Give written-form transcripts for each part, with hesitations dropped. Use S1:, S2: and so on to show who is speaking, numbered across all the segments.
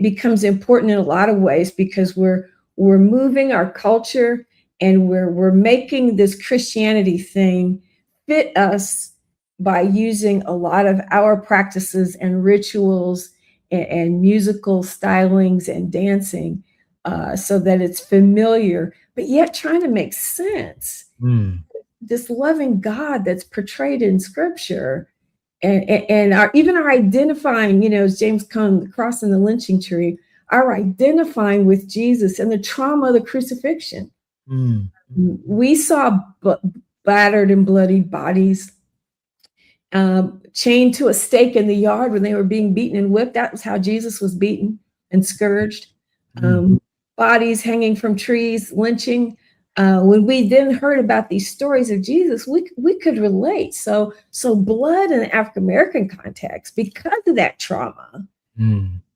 S1: becomes important in a lot of ways because we're moving our culture and we're making this Christianity thing fit us by using a lot of our practices and rituals and musical stylings and dancing so that it's familiar, but yet trying to make sense.
S2: Mm.
S1: This loving God that's portrayed in Scripture, and even our identifying, as James Cone, the cross and the lynching tree, our identifying with Jesus and the trauma of the crucifixion.
S2: Mm.
S1: We saw battered and bloody bodies chained to a stake in the yard when they were being beaten and whipped. That was how Jesus was beaten and scourged. Bodies hanging from trees, lynching. When we then heard about these stories of Jesus, we could relate. So blood in the African American context, because of that trauma,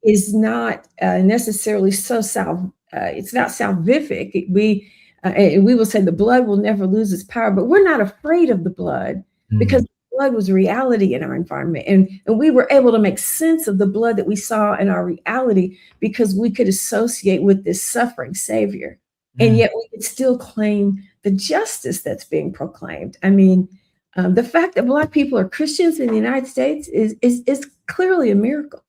S1: is not necessarily so it's not salvific. We will say the blood will never lose its power, but we're not afraid of the blood because blood was reality in our environment. And we were able to make sense of the blood that we saw in our reality because we could associate with this suffering Savior. And yet we could still claim the justice that's being proclaimed. I mean, the fact that Black people are Christians in the United States is clearly a miracle.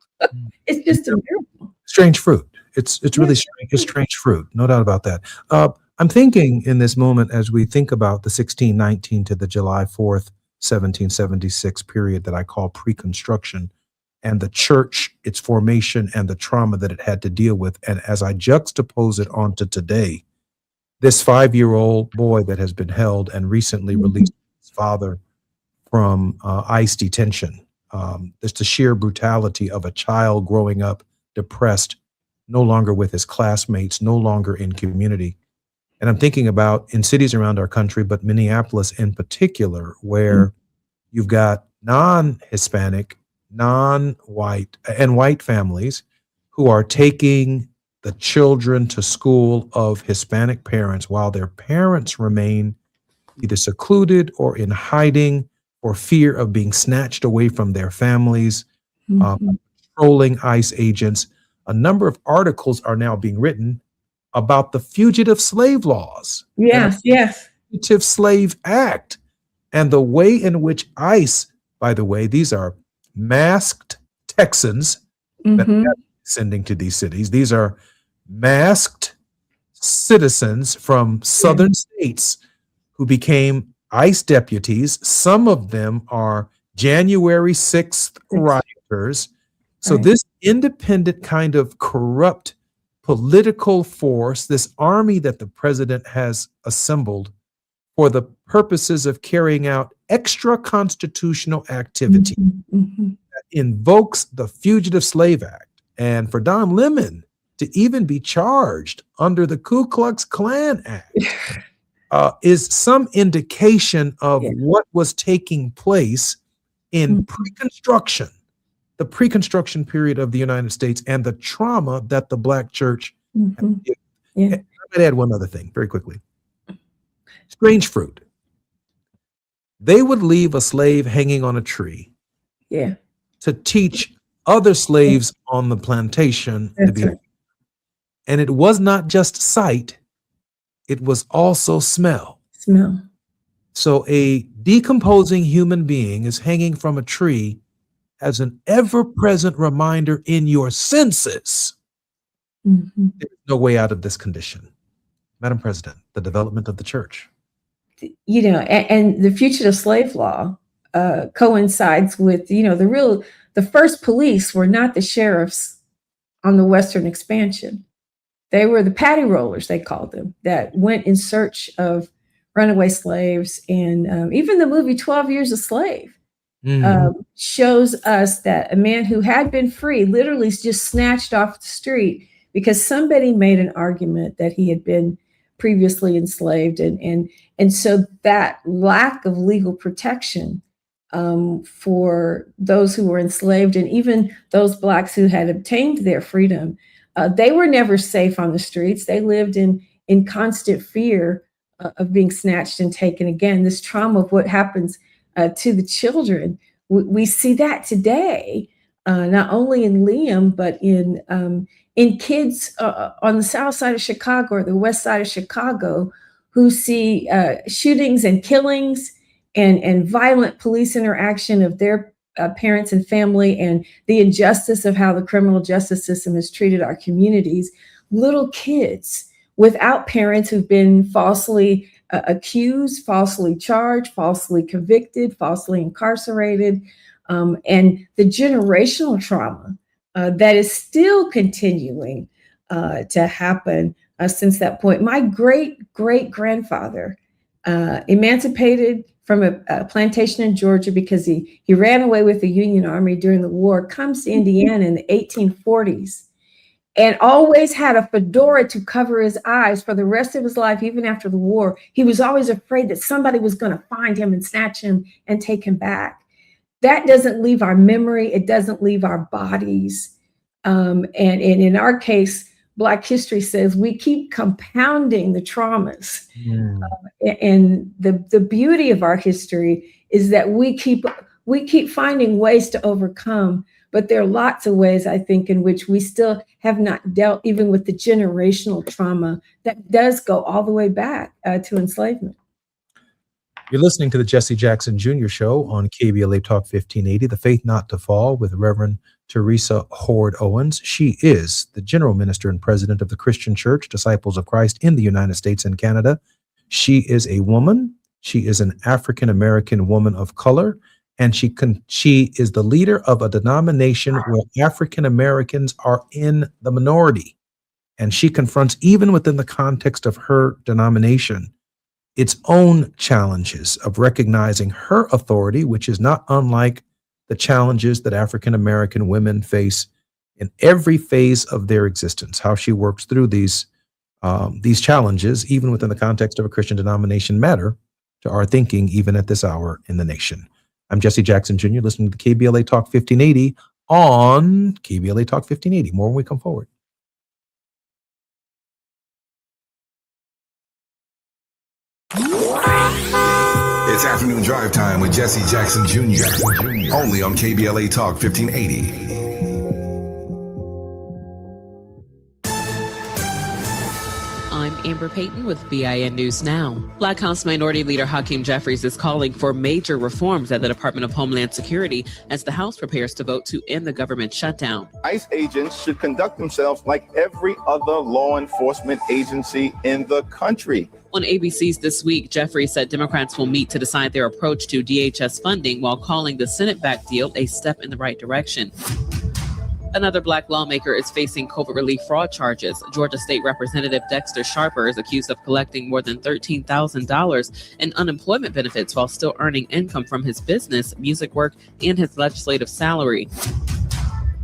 S1: It's just a miracle.
S2: Strange fruit. It's really strange. It's strange fruit. No doubt about that. I'm thinking in this moment, as we think about the 1619 to the July 4th, 1776 period that I call pre-construction, and the church, its formation, and the trauma that it had to deal with. And as I juxtapose it onto today, this 5-year-old boy that has been held and recently released his father from ICE detention. There's the sheer brutality of a child growing up depressed, no longer with his classmates, no longer in community. And I'm thinking about in cities around our country, but Minneapolis in particular, where you've got non-Hispanic, non-white, and white families who are taking the children to school of Hispanic parents while their parents remain either secluded or in hiding for fear of being snatched away from their families, patrolling ICE agents. A number of articles are now being written about the fugitive slave laws.
S1: Yes.
S2: Fugitive Slave Act, and the way in which ICE, by the way, these are masked Texans that are sending to these cities. These are masked citizens from southern states who became ICE deputies. Some of them are January 6th rioters. So this independent kind of corrupt political force, this army that the president has assembled for the purposes of carrying out extra constitutional activity that invokes the Fugitive Slave Act. And for Don Lemon to even be charged under the Ku Klux Klan Act is some indication of what was taking place in pre-construction, the pre-construction period of the United States, and the trauma that the Black church had. I might add one other thing very quickly. Strange fruit. They would leave a slave hanging on a tree to teach other slaves on the plantation to be. And it was not just sight, it was also smell. So a decomposing human being is hanging from a tree as an ever-present reminder in your senses. There's no way out of this condition. Madam President, the development of the church.
S1: And the fugitive slave law coincides with, the first police were not the sheriffs on the Western expansion. They were the patty rollers, they called them, that went in search of runaway slaves. And even the movie 12 Years a Slave shows us that a man who had been free literally just snatched off the street because somebody made an argument that he had been previously enslaved. And so that lack of legal protection for those who were enslaved, and even those Blacks who had obtained their freedom, they were never safe on the streets. They lived in constant fear of being snatched and taken again. This trauma of what happens to the children, we see that today, not only in Liam, but in in kids on the south side of Chicago or the west side of Chicago who see shootings and killings and violent police interaction of their parents and family, and the injustice of how the criminal justice system has treated our communities. Little kids without parents who've been falsely accused, falsely charged, falsely convicted, falsely incarcerated, and the generational trauma that is still continuing to happen since that point. My great-great-grandfather emancipated from a plantation in Georgia because he ran away with the Union Army during the war, comes to Indiana in the 1840s, and always had a fedora to cover his eyes for the rest of his life, even after the war. He was always afraid that somebody was going to find him and snatch him and take him back. That doesn't leave our memory. It doesn't leave our bodies. And in our case, Black history says we keep compounding the traumas. And the beauty of our history is that we keep finding ways to overcome. But there are lots of ways, I think, in which we still have not dealt even with the generational trauma that does go all the way back to enslavement.
S2: You're listening to the Jesse Jackson Jr. Show on KBLA Talk 1580, The Faith Not to Fall, with Reverend Teresa Horde Owens. She is the General Minister and President of the Christian Church, Disciples of Christ in the United States and Canada. She is a woman. She is an African-American woman of color, and she is the leader of a denomination where African-Americans are in the minority. And she confronts, even within the context of her denomination, its own challenges of recognizing her authority, which is not unlike the challenges that African-American women face in every phase of their existence. How she works through these challenges, even within the context of a Christian denomination, matter to our thinking, even at this hour in the nation. I'm Jesse Jackson Jr., listening to KBLA Talk 1580 on KBLA Talk 1580. More when we come forward.
S3: It's afternoon drive time with Jesse Jackson Jr. Only on KBLA Talk 1580.
S4: I'm Amber Payton with BIN News Now. Black House Minority Leader Hakeem Jeffries is calling for major reforms at the Department of Homeland Security as the House prepares to vote to end the government shutdown.
S5: ICE agents should conduct themselves like every other law enforcement agency in the country.
S4: On ABC's This Week, Jeffries said Democrats will meet to decide their approach to DHS funding while calling the Senate-backed deal a step in the right direction. Another Black lawmaker is facing COVID relief fraud charges. Georgia State Representative Dexter Sharper is accused of collecting more than $13,000 in unemployment benefits while still earning income from his business, music work, and his legislative salary.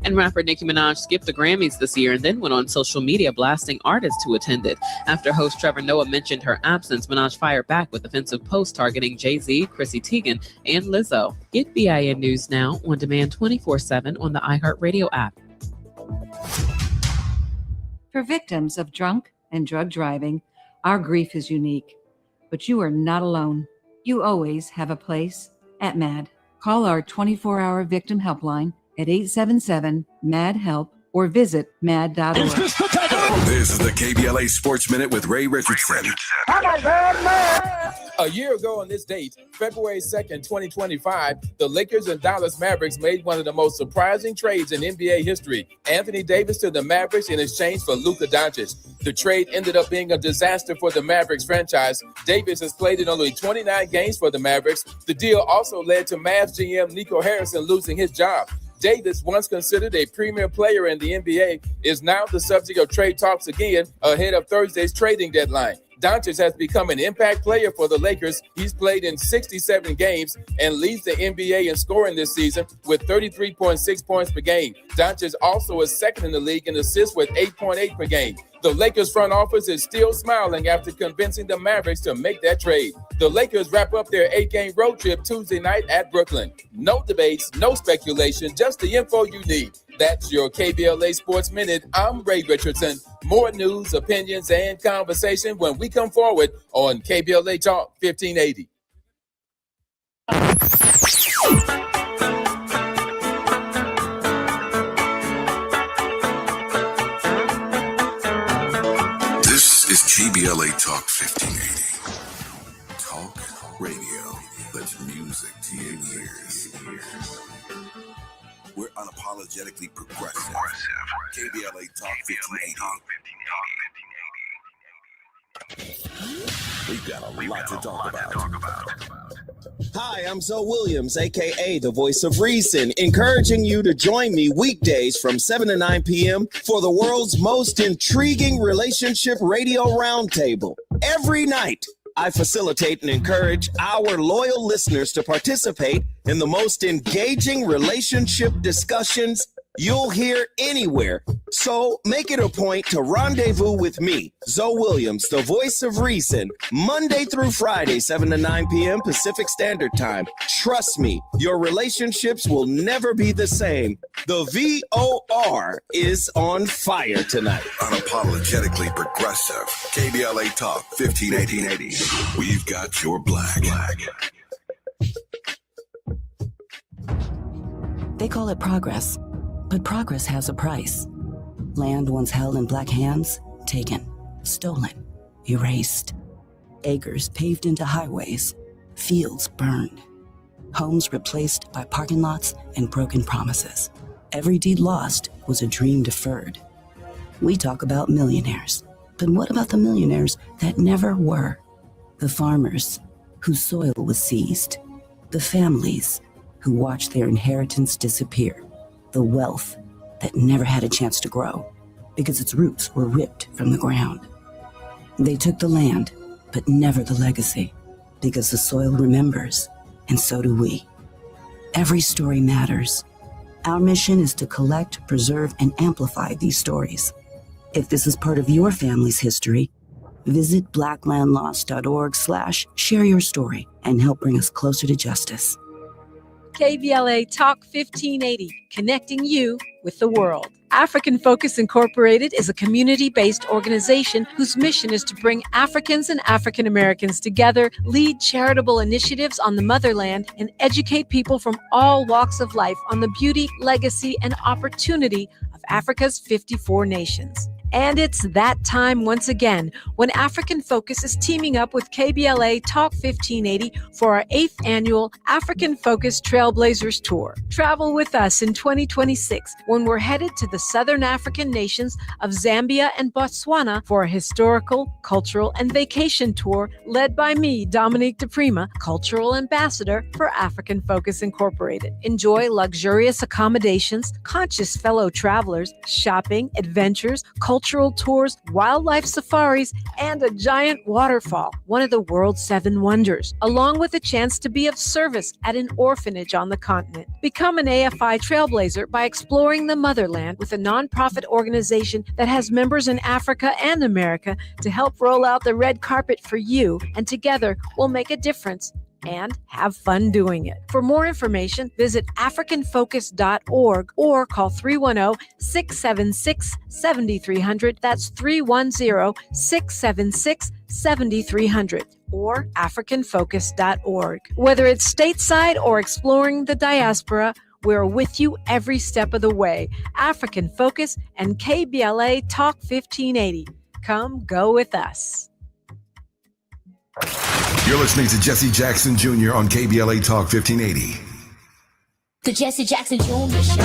S4: And rapper Nicki Minaj skipped the Grammys this year and then went on social media blasting artists who attended. After host Trevor Noah mentioned her absence, Minaj fired back with offensive posts targeting Jay-Z, Chrissy Teigen, and Lizzo. Get BIN News Now on demand 24/7 on the iHeartRadio app.
S6: For victims of drunk and drug driving, our grief is unique. But you are not alone. You always have a place at MAD. Call our 24-hour victim helpline at 877-MAD-HELP or visit mad.org.
S3: This is the KBLA Sports Minute with Ray Richardson.
S7: A year ago on this date, February 2nd, 2025, the Lakers and Dallas Mavericks made one of the most surprising trades in NBA history. Anthony Davis to the Mavericks in exchange for Luka Doncic. The trade ended up being a disaster for the Mavericks franchise. Davis has played in only 29 games for the Mavericks. The deal also led to Mavs GM Nico Harrison losing his job. Davis, once considered a premier player in the NBA, is now the subject of trade talks again ahead of Thursday's trading deadline. Doncic has become an impact player for the Lakers. He's played in 67 games and leads the NBA in scoring this season with 33.6 points per game. Doncic also is second in the league in assists with 8.8 per game. The Lakers front office is still smiling after convincing the Mavericks to make that trade. The Lakers wrap up their 8-game road trip Tuesday night at Brooklyn. No debates, no speculation, just the info you need. That's your KBLA Sports Minute. I'm Ray Richardson. More news, opinions, and conversation when we come forward on KBLA Talk 1580.
S3: KBLA Talk 1580. Talk radio that's music to your ears. We're unapologetically progressive. KBLA Talk 1580. We've got a lot to talk about.
S8: Hi, I'm Zoe Williams, aka the Voice of Reason, encouraging you to join me weekdays from 7 to 9 p.m. for the world's most intriguing relationship radio roundtable. Every night, I facilitate and encourage our loyal listeners to participate in the most engaging relationship discussions you'll hear anywhere. So make it a point to rendezvous with me, Zoe Williams, the Voice of Reason, Monday through Friday, 7 to 9 p.m. Pacific Standard Time. Trust me, your relationships will never be the same. The VOR is on fire tonight.
S3: Unapologetically progressive. KBLA Talk 1580. We've got your black.
S9: They call it progress, but progress has a price. Land once held in black hands, taken, stolen, erased. Acres paved into highways, fields burned. Homes replaced by parking lots and broken promises. Every deed lost was a dream deferred. We talk about millionaires, but what about the millionaires that never were? The farmers whose soil was seized. The families who watched their inheritance disappear. The wealth that never had a chance to grow because its roots were ripped from the ground. They took the land, but never the legacy, because the soil remembers, and so do we. Every story matters. Our mission is to collect, preserve, and amplify these stories. If this is part of your family's history, visit blacklandlost.org/share your story and help bring us closer to justice.
S10: KBLA Talk 1580, connecting you with the world. African Focus Incorporated is a community-based organization whose mission is to bring Africans and African Americans together, lead charitable initiatives on the motherland, and educate people from all walks of life on the beauty, legacy, and opportunity of Africa's 54 nations. And it's that time once again when African Focus is teaming up with KBLA Talk 1580 for our 8th annual African Focus Trailblazers Tour. Travel with us in 2026 when we're headed to the Southern African nations of Zambia and Botswana for a historical, cultural, and vacation tour led by me, Dominique DePrima, Cultural Ambassador for African Focus Incorporated. Enjoy luxurious accommodations, conscious fellow travelers, shopping, adventures, cultural tours, wildlife safaris, and a giant waterfall, one of the world's 7 wonders, along with a chance to be of service at an orphanage on the continent. Become an AFI trailblazer by exploring the motherland with a nonprofit organization that has members in Africa and America to help roll out the red carpet for you, and together we'll make a difference and have fun doing it. For more information, visit africanfocus.org or call 310-676-7300. That's 310-676-7300 or africanfocus.org. Whether it's stateside or exploring the diaspora, we're with you every step of the way. African Focus and KBLA Talk 1580. Come go with us.
S3: You're listening to Jesse Jackson Jr. on KBLA Talk 1580.
S11: The Jesse Jackson Jr. Show.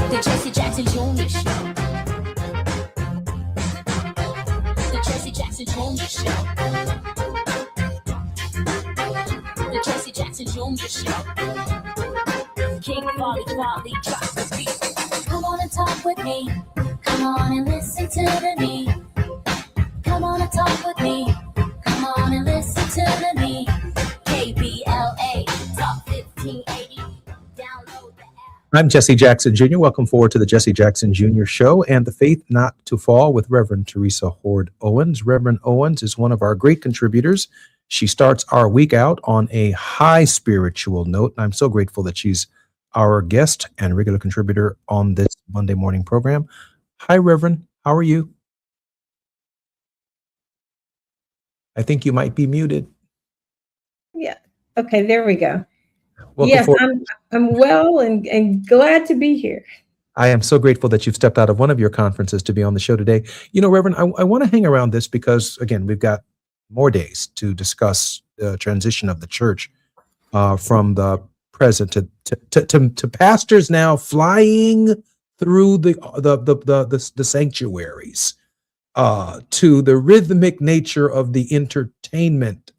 S11: The Jesse Jackson Jr. Show. The Jesse Jackson Jr. Show. The Jesse Jackson Jr. Show. King Volley, drop the beat. Come on and talk with me. Come on and listen to the need. Come on and talk with me. Come on and listen to the need. KBLA Talk 1580. Download the app.
S2: I'm Jesse Jackson Jr. Welcome forward to the Jesse Jackson Jr. Show and the Faith Not to Fall with Reverend Teresa Horde Owens. Reverend Owens is one of our great contributors. She starts our week out on a high spiritual note. And I'm so grateful that she's our guest and regular contributor on this Monday morning program. Hi, Reverend. How are you? I think you might be muted.
S1: Yeah. Okay, there we go.
S2: Welcome
S1: yes,
S2: forward.
S1: I'm well and glad to be here.
S2: I am so grateful that you've stepped out of one of your conferences to be on the show today. You know, Reverend, I want to hang around this because, again, we've got more days to discuss the transition of the church from the present to pastors now flying through the sanctuaries, to the rhythmic nature of the entertainment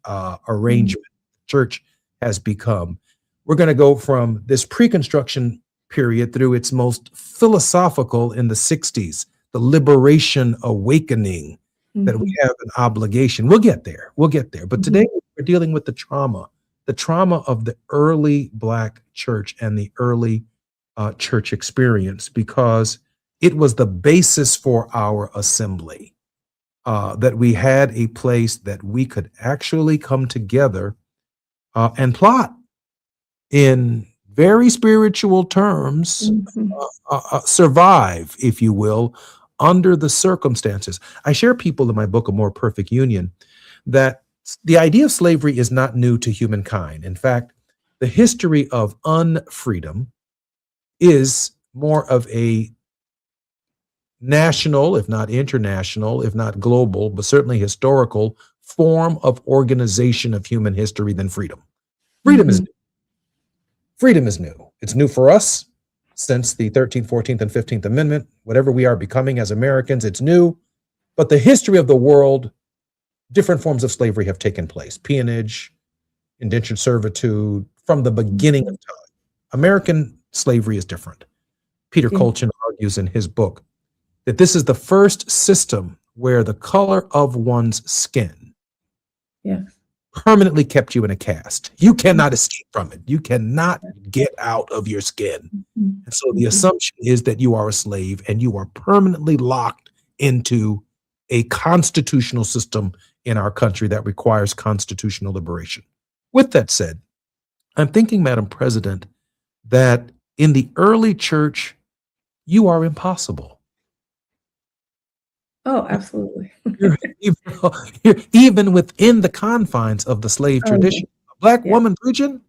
S2: arrangement church has become. We're going to go from this pre-construction period through its most philosophical in the 60s, the liberation awakening that we have an obligation. We'll get there. But today we're dealing with the trauma of the early Black church and the early church experience, because it was the basis for our assembly, that we had a place that we could actually come together and plot in very spiritual terms, survive, if you will, under the circumstances. I share people in my book, A More Perfect Union, that the idea of slavery is not new to humankind. In fact, the history of unfreedom is more of a national, if not international, if not global, but certainly historical form of organization of human history than freedom. Freedom is new. Freedom is new. It's new for us since the 13th, 14th, and 15th Amendment. Whatever we are becoming as Americans, it's new. But the history of the world, different forms of slavery have taken place. Peonage, indentured servitude, from the beginning of time. American slavery is different. Peter Colchin argues in his book that this is the first system where the color of one's skin permanently kept you in a caste. You cannot escape from it. You cannot get out of your skin. And so the assumption is that you are a slave and you are permanently locked into a constitutional system in our country that requires constitutional liberation. With that said, I'm thinking, Madam President, that in the early church, you are impossible.
S1: Oh, absolutely.
S2: you're even within the confines of the slave tradition. A Black woman preaching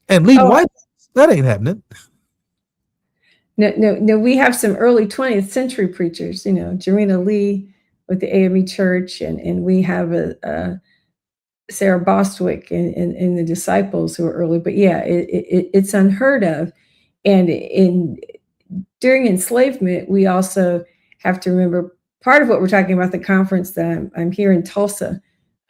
S2: and leading white, that ain't happening.
S1: No, we have some early 20th century preachers, Jarena Lee with the AME Church, and we have a Sarah Bostwick and the Disciples who are early, but it's unheard of. And during enslavement, we also have to remember part of what we're talking about, the conference that I'm here in Tulsa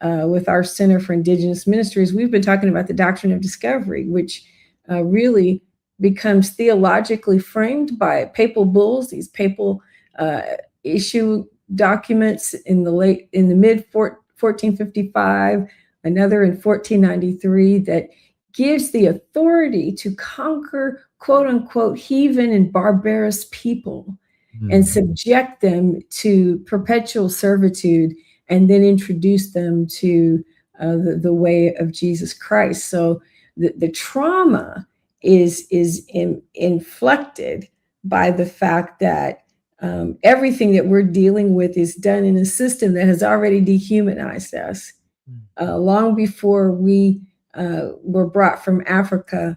S1: with our Center for Indigenous Ministries. We've been talking about the doctrine of discovery, which really becomes theologically framed by papal bulls, these papal issue documents in the mid 1455, another in 1493, that gives the authority to conquer, quote unquote, heathen and barbarous people and subject them to perpetual servitude, and then introduce them to the way of Jesus Christ. So the trauma is inflected by the fact that everything that we're dealing with is done in a system that has already dehumanized us. Long before we were brought from Africa,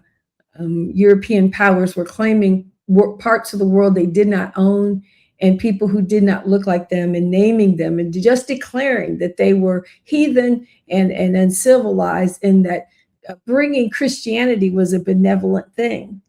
S1: European powers were claiming parts of the world they did not own, and people who did not look like them, and naming them and just declaring that they were heathen and uncivilized, and that bringing Christianity was a benevolent thing.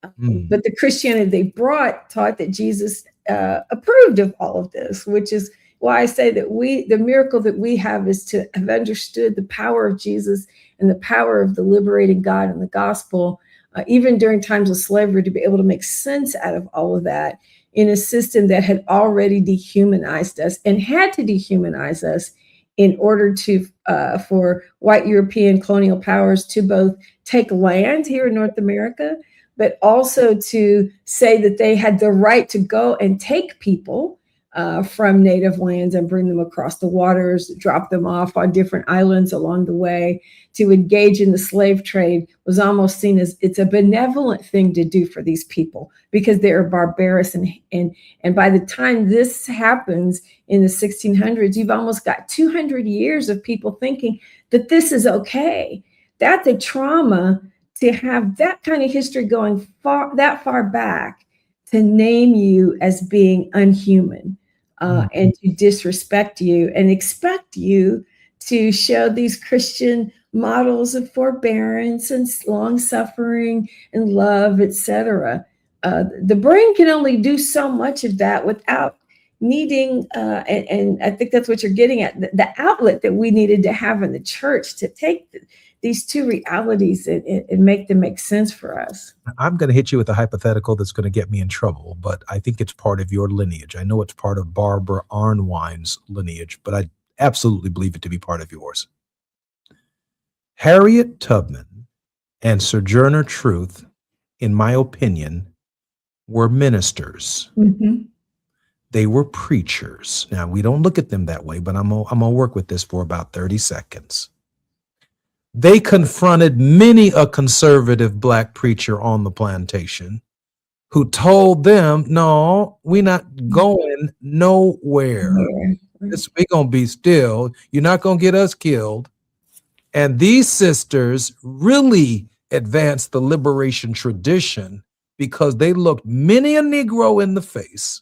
S1: But the Christianity they brought taught that Jesus approved of all of this, which is why I say that the miracle that we have is to have understood the power of Jesus and the power of the liberating God and the gospel, even during times of slavery, to be able to make sense out of all of that in a system that had already dehumanized us and had to dehumanize us in order to for white European colonial powers to both take land here in North America, but also to say that they had the right to go and take people from native lands and bring them across the waters, drop them off on different islands along the way. To engage in the slave trade was almost seen as it's a benevolent thing to do for these people because they are barbarous. And by the time this happens in the 1600s, you've almost got 200 years of people thinking that this is okay. That's a trauma to have that kind of history going that far back, to name you as being unhuman and to disrespect you and expect you to show these Christian models of forbearance and long suffering and love, etc. The brain can only do so much of that without needing, and I think that's what you're getting at, the outlet that we needed to have in the church to take these two realities and make them make sense for us.
S2: I'm going to hit you with a hypothetical that's going to get me in trouble, but I think it's part of your lineage. I know it's part of Barbara Arnwine's lineage, but I absolutely believe it to be part of yours. Harriet Tubman and Sojourner Truth, in my opinion, were ministers.
S1: Mm-hmm.
S2: They were preachers. Now, we don't look at them that way, but I'm gonna work with this for about 30 seconds. They confronted many a conservative Black preacher on the plantation who told them, no, we're not going nowhere. We're going to be still. You're not going to get us killed. And these sisters really advanced the liberation tradition because they looked many a Negro in the face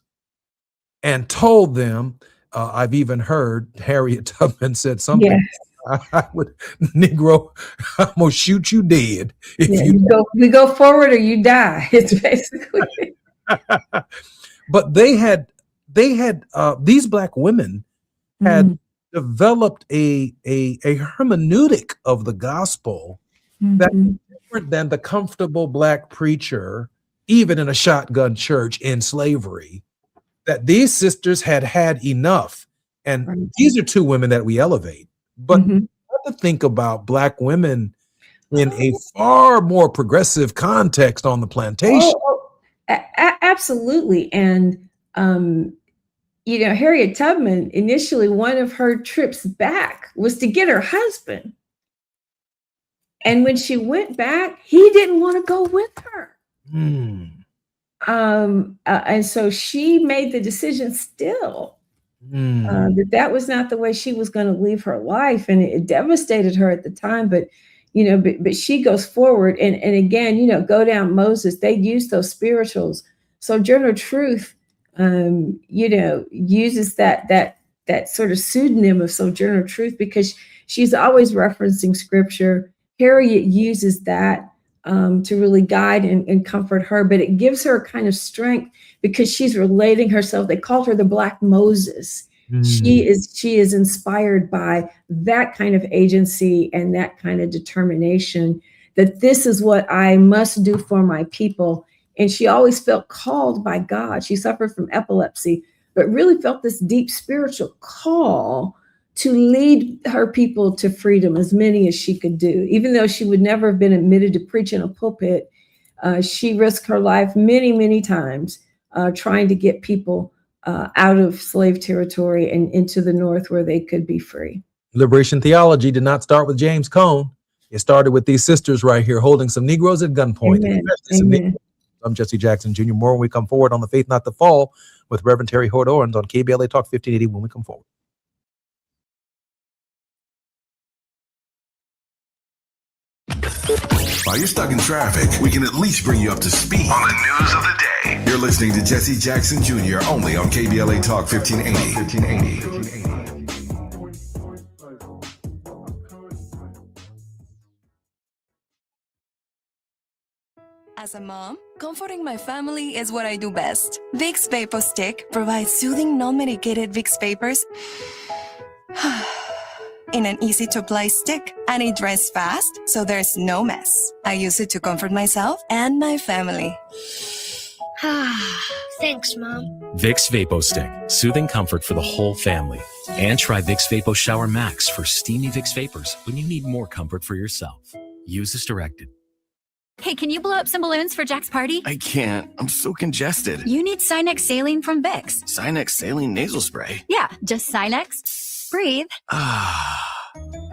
S2: and told them, I've even heard Harriet Tubman said something.
S1: Yes.
S2: I would, Negro, I'm gonna shoot you dead if
S1: we go forward or you die. It's basically.
S2: But they had these Black women had developed a hermeneutic of the gospel that was different than the comfortable Black preacher, even in a shotgun church in slavery. That these sisters had enough, and these are two women that we elevate. But you have to think about Black women in a far more progressive context on the plantation.
S1: Absolutely. And, Harriet Tubman, initially, one of her trips back was to get her husband. And when she went back, he didn't want to go with her. And so she made the decision still that was not the way she was going to leave her life, and it devastated her at the time. But she goes forward, and again, go down Moses. They use those spirituals. Sojourner Truth, uses that sort of pseudonym of Sojourner Truth because she's always referencing scripture. Harriet uses that to really guide and comfort her, but it gives her a kind of strength because she's relating herself. They called her the Black Moses. She is inspired by that kind of agency and that kind of determination that this is what I must do for my people. And she always felt called by God. She suffered from epilepsy, but really felt this deep spiritual call to lead her people to freedom, as many as she could do. Even though she would never have been admitted to preach in a pulpit, she risked her life many, many times trying to get people out of slave territory and into the North where they could be free.
S2: Liberation theology did not start with James Cone. It started with these sisters right here holding some Negroes at gunpoint.
S1: Amen.
S2: I'm Jesse Jackson Jr. More when we come forward on The Faith Not the Fall with Reverend Terry Hoyt Owens on KBLA Talk 1580 when we come forward.
S3: While you're stuck in traffic, we can at least bring you up to speed on the news of the day. You're listening to Jesse Jackson Jr. only on KBLA Talk 1580.
S12: As a mom, comforting my family is what I do best. Vicks Vapor Stick provides soothing, non-medicated Vicks vapors in an easy-to-apply stick, and it dries fast, so there's no mess. I use it to comfort myself and my family.
S13: Thanks, Mom.
S14: Vicks Vapo Stick, soothing comfort for the whole family. And try Vicks Vapo Shower Max for steamy Vicks vapors when you need more comfort for yourself. Use as directed.
S15: Hey, can you blow up some balloons for Jack's party?
S16: I can't. I'm so congested.
S15: You need Sinex Saline from Vicks.
S16: Sinex Saline Nasal Spray?
S15: Yeah, just Sinex. Breathe.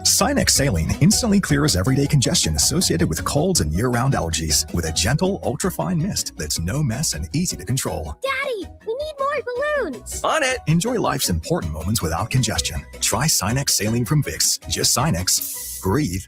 S17: Sinex Saline instantly clears everyday congestion associated with colds and year-round allergies with a gentle, ultra-fine mist that's no mess and easy to control.
S13: Daddy, we need more balloons.
S16: On it.
S17: Enjoy life's important moments without congestion. Try Sinex Saline from Vicks. Just Sinex. Breathe.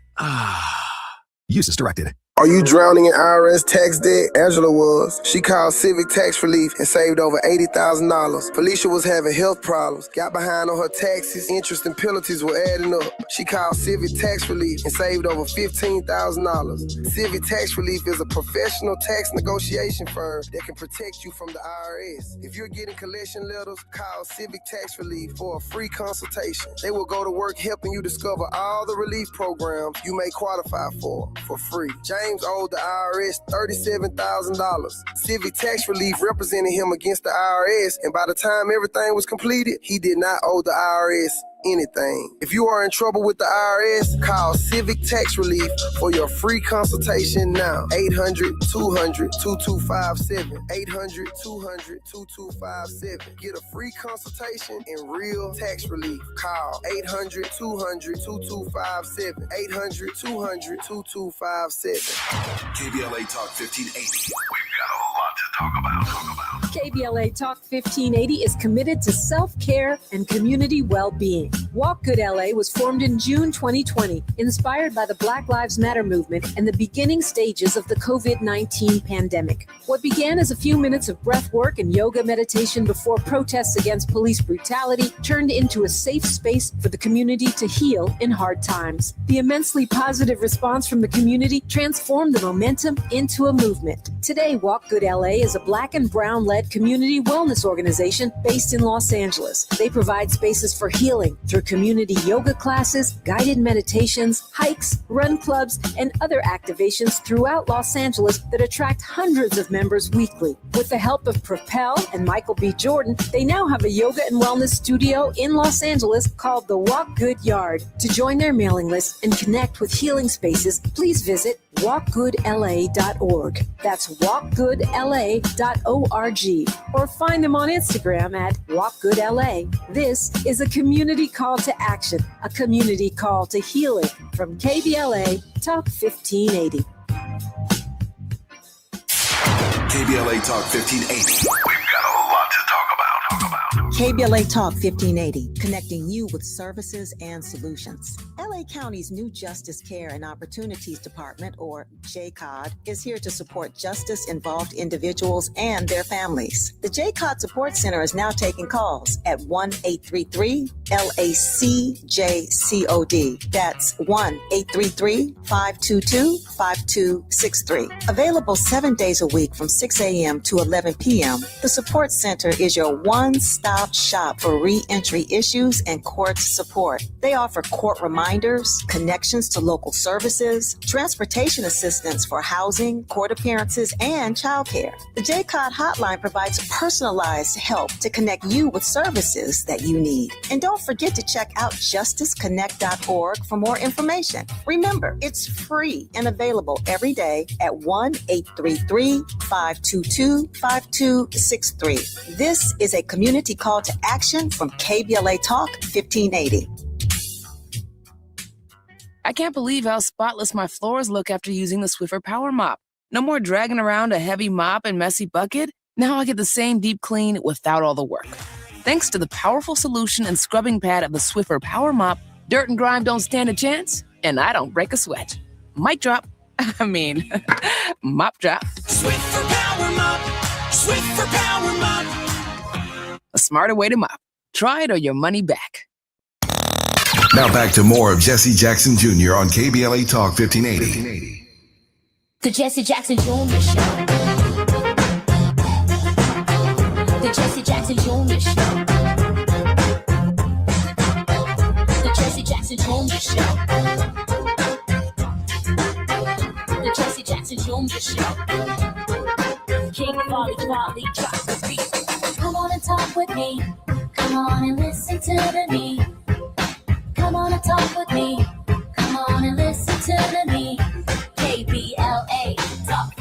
S17: Use as directed.
S18: Are you drowning in IRS tax debt? Angela was. She called Civic Tax Relief and saved over $80,000. Felicia was having health problems, got behind on her taxes, interest and penalties were adding up. She called Civic Tax Relief and saved over $15,000. Civic Tax Relief is a professional tax negotiation firm that can protect you from the IRS. If you're getting collection letters, call Civic Tax Relief for a free consultation. They will go to work helping you discover all the relief programs you may qualify for free. James owed the IRS $37,000. Civic Tax Relief represented him against the IRS, and by the time everything was completed, he did not owe the IRS anything. If you are in trouble with the IRS, call Civic Tax Relief for your free consultation now. 800-200-2257. 800-200-2257. Get a free consultation and real tax relief. Call 800-200-2257. 800-200-2257.
S3: KBLA Talk 1580. We've got a lot to talk about.
S10: KBLA Talk 1580 is committed to self-care and community well-being. Walk Good LA was formed in June 2020, inspired by the Black Lives Matter movement and the beginning stages of the COVID-19 pandemic. What began as a few minutes of breath work and yoga meditation before protests against police brutality turned into a safe space for the community to heal in hard times. The immensely positive response from the community transformed the momentum into a movement. Today, Walk Good LA is a Black and Brown-led community wellness organization based in Los Angeles. They provide spaces for healing through community yoga classes, guided meditations, hikes, run clubs, and other activations throughout Los Angeles that attract hundreds of members weekly. With the help of Propel and Michael B. Jordan, they now have a yoga and wellness studio in Los Angeles called the Walk Good Yard. To join their mailing list and connect with healing spaces, please visit walkgoodla.org. That's walkgoodla.org. Or find them on Instagram at walkgoodla. This is a community call to action, a community call to healing from KBLA Talk 1580.
S3: KBLA Talk 1580. We've got a lot to talk about.
S19: KBLA Talk 1580, connecting you with services and solutions. LA County's new Justice Care and Opportunities Department, or JCOD, is here to support justice-involved individuals and their families. The JCOD Support Center is now taking calls at 1-833-LACJCOD. That's 1-833-522-5263. Available 7 days a week from 6 a.m. to 11 p.m., the Support Center is your one-stop shop for re-entry issues and court support. They offer court reminders, connections to local services, transportation assistance for housing, court appearances, and childcare. The JCOD hotline provides personalized help to connect you with services that you need. And don't forget to check out justiceconnect.org for more information. Remember, it's free and available every day at 1-833-522-5263. This is a community call to action from KBLA Talk 1580.
S20: I can't believe how spotless my floors look after using the Swiffer Power Mop. No more dragging around a heavy mop and messy bucket. Now I get the same deep clean without all the work. Thanks to the powerful solution and scrubbing pad of the Swiffer Power Mop, dirt and grime don't stand a chance, and I don't break a sweat. Mic drop. Mop drop.
S21: Swiffer Power Mop. Swiffer Power Mop.
S20: A smarter way to mop. Try it or your money back.
S3: Now back to more of Jesse Jackson Jr. on KBLA Talk 1580.
S11: The Jesse Jackson Jr. Show. The Jesse Jackson Jr. Show. The Jesse Jackson Jr. Show. The Jesse Jackson Jr. Show. King Volley, drop the beat. Come on and talk with me. Come on and listen to the need. Come on and talk with me. Come on and listen to the need. KBLA Talk.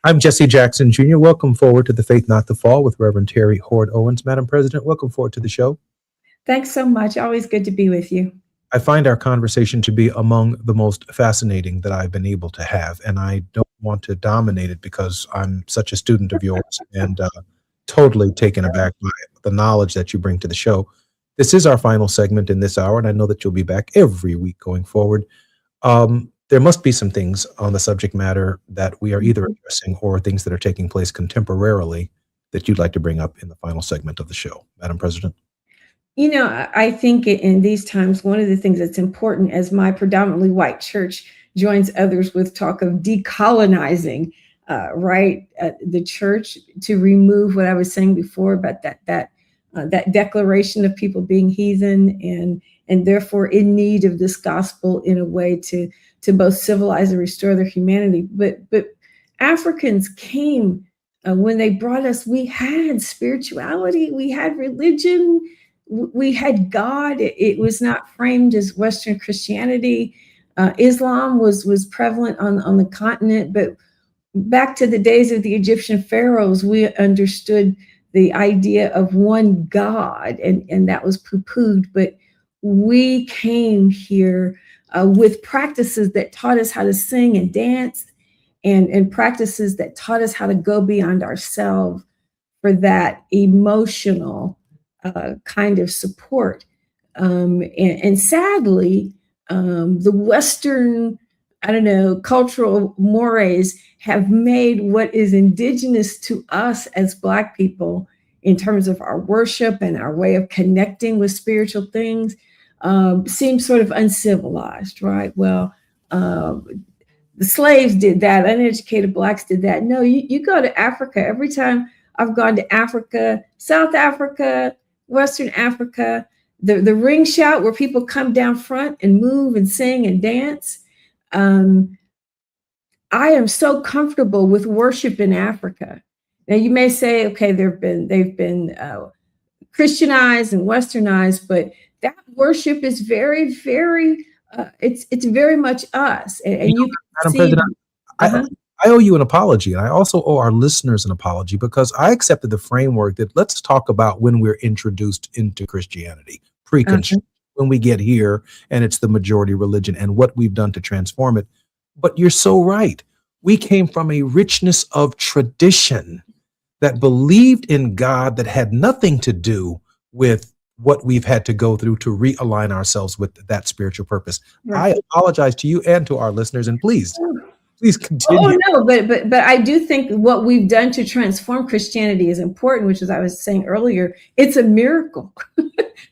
S2: I'm Jesse Jackson Jr. Welcome forward to the Faith Not the Fall with Reverend Terry Hord Owens. Madam President, welcome forward to the show.
S1: Thanks so much. Always good to be with you.
S2: I find our conversation to be among the most fascinating that I've been able to have, and I don't want to dominate it because I'm such a student of yours and totally taken aback by the knowledge that you bring to the show. This is our final segment in this hour, and I know that you'll be back every week going forward. there must be some things on the subject matter that we are either addressing or things that are taking place contemporarily that you'd like to bring up in the final segment of the show, Madam President.
S1: I think in these times, one of the things that's important as my predominantly white church joins others with talk of decolonizing, the church, to remove what I was saying before about that declaration of people being heathen and therefore in need of this gospel in a way to both civilize and restore their humanity. But Africans came when they brought us. We had spirituality, we had religion. We had God. It was not framed as Western Christianity. Islam was prevalent on the continent, but back to the days of the Egyptian pharaohs, we understood the idea of one God, and that was poo-pooed. But we came here with practices that taught us how to sing and dance, and practices that taught us how to go beyond ourselves for that emotional kind of support. And sadly, the Western, cultural mores have made what is indigenous to us as Black people in terms of our worship and our way of connecting with spiritual things seem sort of uncivilized, right? Well, the slaves did that. Uneducated Blacks did that. No, you go to Africa. Every time I've gone to Africa, South Africa, Western Africa, the ring shout where people come down front and move and sing and dance. I am so comfortable with worship in Africa. Now you may say, okay, they've been Christianized and Westernized, but that worship is very, very, it's very much us. And you can
S2: Madam
S1: see.
S2: President, I owe you an apology, and I also owe our listeners an apology, because I accepted the framework that let's talk about when we're introduced into Christianity, pre-construction, when we get here and it's the majority religion and what we've done to transform it. But you're so right. We came from a richness of tradition that believed in God that had nothing to do with what we've had to go through to realign ourselves with that spiritual purpose.
S1: Right.
S2: I apologize to you and to our listeners, and please continue.
S1: Oh no, but I do think what we've done to transform Christianity is important, which, as I was saying earlier, it's a miracle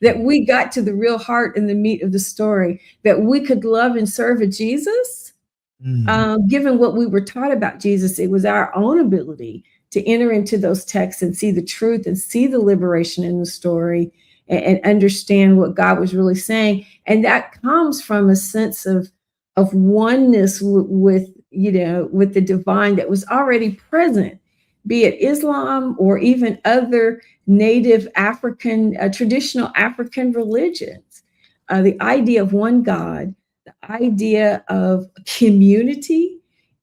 S1: that we got to the real heart and the meat of the story, that we could love and serve a Jesus. Given what we were taught about Jesus, it was our own ability to enter into those texts and see the truth and see the liberation in the story and understand what God was really saying. And that comes from a sense of oneness with the divine that was already present, be it Islam or even other native African, traditional African religions. The idea of one God, the idea of community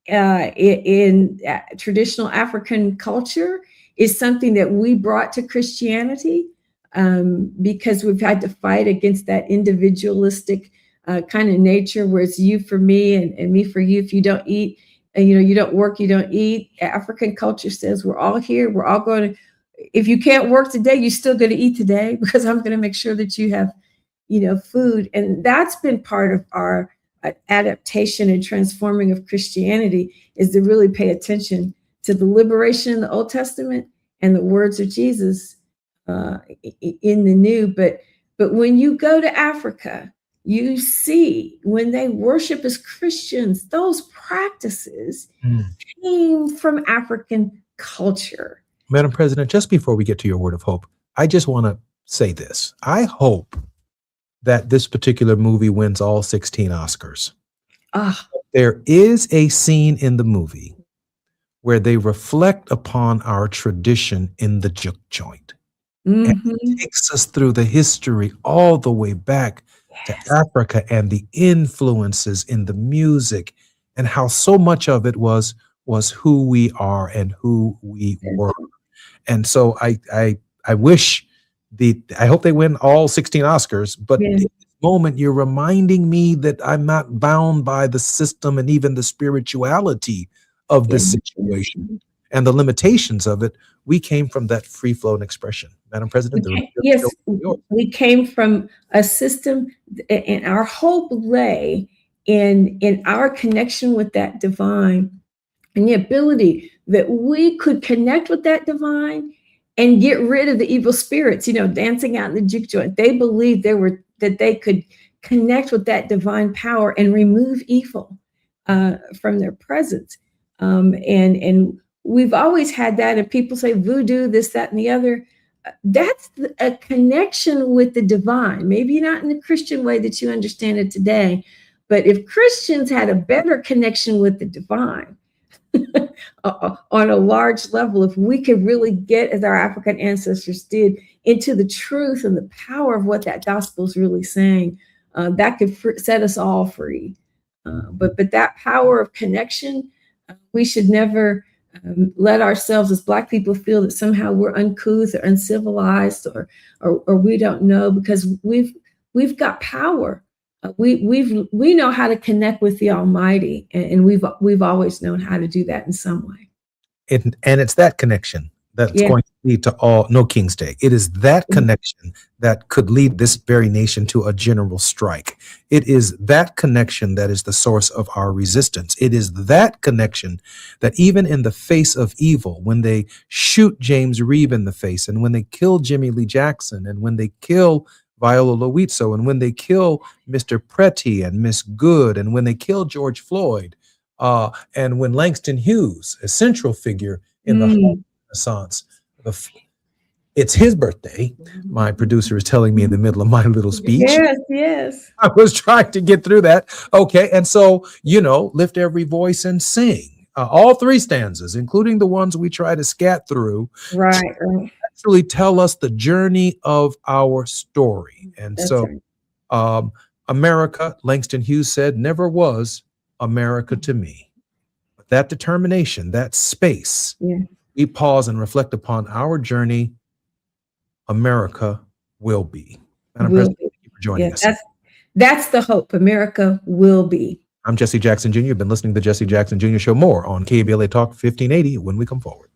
S1: in traditional African culture is something that we brought to Christianity because we've had to fight against that individualistic kind of nature where it's you for me and me for you. If you don't eat, and you don't work, you don't eat. African culture says we're all here. We're all going to, if you can't work today, you're still going to eat today because I'm going to make sure that you have, food. And that's been part of our adaptation and transforming of Christianity, is to really pay attention to the liberation in the Old Testament and the words of Jesus in the New. But when you go to Africa, you see when they worship as Christians, those practices came from African culture.
S2: Madam President, just before we get to your word of hope, I just want to say this. I hope that this particular movie wins all 16 Oscars. There is a scene in the movie where they reflect upon our tradition in the juke joint. And it takes us through the history all the way back to Africa and the influences in the music and how so much of it was who we are and who we were. And so I wish I hope they win all 16 Oscars, but in this moment you're reminding me that I'm not bound by the system and even the spirituality of this situation and the limitations of it. We came from that free-flowing expression. Madam President,
S1: we came from a system, and our hope lay in our connection with that divine, and the ability that we could connect with that divine and get rid of the evil spirits, dancing out in the juke joint. They believed that they could connect with that divine power and remove evil from their presence. And we've always had that. And people say voodoo, this, that, and the other. That's a connection with the divine. Maybe not in the Christian way that you understand it today, but if Christians had a better connection with the divine, on a large level, if we could really get, as our African ancestors did, into the truth and the power of what that gospel is really saying, that could set us all free. But that power of connection, we should never let ourselves as Black people feel that somehow we're uncouth or uncivilized or we don't know, because we've got power. We know how to connect with the Almighty, and we've always known how to do that in some way.
S2: And it's that connection that's going to lead to no King's Day. It is that connection that could lead this very nation to a general strike. It is that connection that is the source of our resistance. It is that connection that even in the face of evil, when they shoot James Reeb in the face, and when they kill Jimmy Lee Jackson, and when they kill Viola Loizzo, and when they kill Mr. Pretty and Miss Good, and when they kill George Floyd, and when Langston Hughes, a central figure in the whole Renaissance, it's his birthday. My producer is telling me in the middle of my little speech.
S1: Yes.
S2: I was trying to get through that. Okay, and so, lift every voice and sing. All three stanzas, including the ones we try to scat through.
S1: Right.
S2: Actually tell us the journey of our story. And
S1: That's
S2: so
S1: right.
S2: America, Langston Hughes said, never was America to me. But that determination, that space, we pause and reflect upon our journey. America will be. Madam President, thank you for joining us.
S1: That's the hope. America will be.
S2: I'm Jesse Jackson Jr. You've been listening to the Jesse Jackson Jr. Show. More on KBLA Talk 1580 when we come forward.